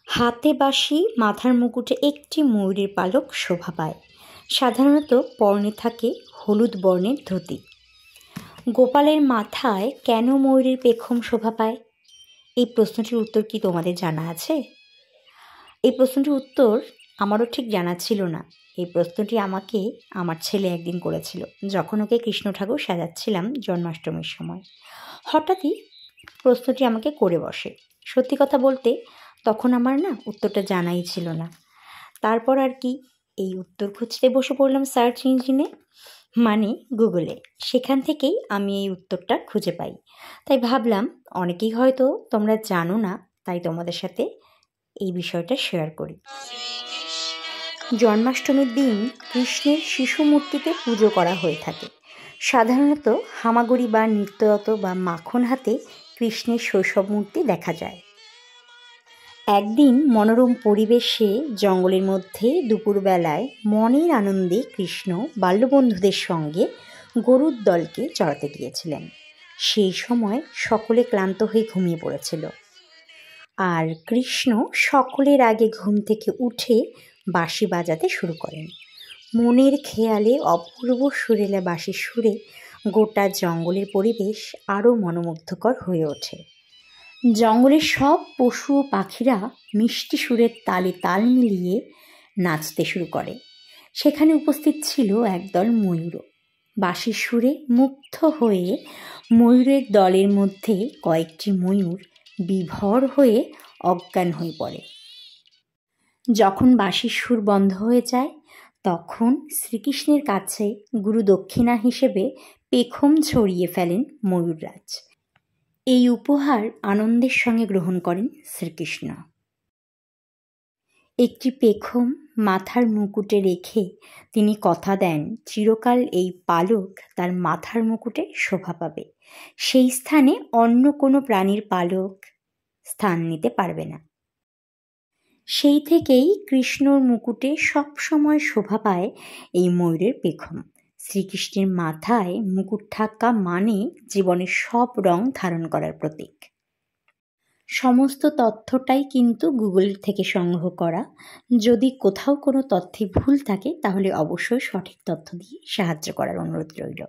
হাতে বাঁশি, মাথার মুকুটে একটি ময়ূরের পালক শোভা পায়। সাধারণত পরনে থাকে হলুদ বর্ণের ধুতি। গোপালের মাথায় কেন ময়ূরের পেখম শোভা পায়? এই প্রশ্নটির উত্তর কি তোমাদের জানা আছে? এই প্রশ্নটির উত্তর আমারও ঠিক জানা ছিল না। এই প্রশ্নটি আমাকে আমার ছেলে একদিন করেছিল, যখন ওকে কৃষ্ণ ঠাকুর সাজাচ্ছিলাম জন্মাষ্টমীর সময়। হঠাৎই প্রশ্নটি আমাকে করে বসে। সত্যি কথা বলতে তখন আমার উত্তরটা জানাই ছিল না। তারপর আর কি, এই উত্তর খুঁজতে বসে পড়লাম সার্চ ইঞ্জিনে, মানে গুগলে। সেখান থেকেই আমি এই উত্তরটা খুঁজে পাই। তাই ভাবলাম অনেকেই হয়তো তোমরা জানো না, তাই তোমাদের সাথে এই বিষয়টা শেয়ার করি। জন্মাষ্টমীর দিন কৃষ্ণের শিশু মূর্তিতে পুজো করা হয়ে থাকে। সাধারণত হামাগুড়ি বা নৃত্যরত বা মাখন হাতে কৃষ্ণের শৈশব মূর্তি দেখা যায়। একদিন মনোরম পরিবেশে জঙ্গলের মধ্যে দুপুরবেলায় মনের আনন্দে কৃষ্ণ বাল্যবন্ধুদের সঙ্গে গরুর দলকে চড়াতে গিয়েছিলেন। সেই সময় সকলে ক্লান্ত হয়ে ঘুমিয়ে পড়েছিল, আর কৃষ্ণ সকলের আগে ঘুম থেকে উঠে বাঁশি বাজাতে শুরু করেন। মনের খেয়ালে অপূর্ব সুরেলা বাঁশির সুরে গোটা জঙ্গলের পরিবেশ আরও মনোমুগ্ধকর হয়ে ওঠে। জঙ্গলের সব পশু ও পাখিরা মিষ্টি সুরের তালে তাল মিলিয়ে নাচতে শুরু করে। সেখানে উপস্থিত ছিল একদল ময়ূরও। বাঁশির সুরে মুগ্ধ হয়ে ময়ূরের দলের মধ্যে কয়েকটি ময়ূর বিভোর হয়ে অজ্ঞান হয়ে পড়ে। যখন বাঁশির সুর বন্ধ হয়ে যায়, তখন শ্রীকৃষ্ণের কাছে গুরু দক্ষিণা হিসেবে পেখম ছড়িয়ে ফেলেন ময়ূররাজ। এই উপহার আনন্দের সঙ্গে গ্রহণ করেন শ্রীকৃষ্ণ। একটি পেখম মাথার মুকুটে রেখে তিনি কথা দেন চিরকাল এই পালক তার মাথার মুকুটে শোভা পাবে। সেই স্থানে অন্য কোনো প্রাণীর পালক স্থান নিতে পারবে না। সেই থেকেই কৃষ্ণর মুকুটে সবসময় শোভা পায় এই ময়ূরের পেখম। শ্রীকৃষ্ণের মাথায় মুকুট থাকা মানে জীবনের সব রং ধারণ করার প্রতীক। সমস্ত তথ্যটাই কিন্তু গুগল থেকে সংগ্রহ করা। যদি কোথাও কোনো তথ্যে ভুল থাকে তাহলে অবশ্যই সঠিক তথ্য দিয়ে সাহায্য করার অনুরোধ রইল।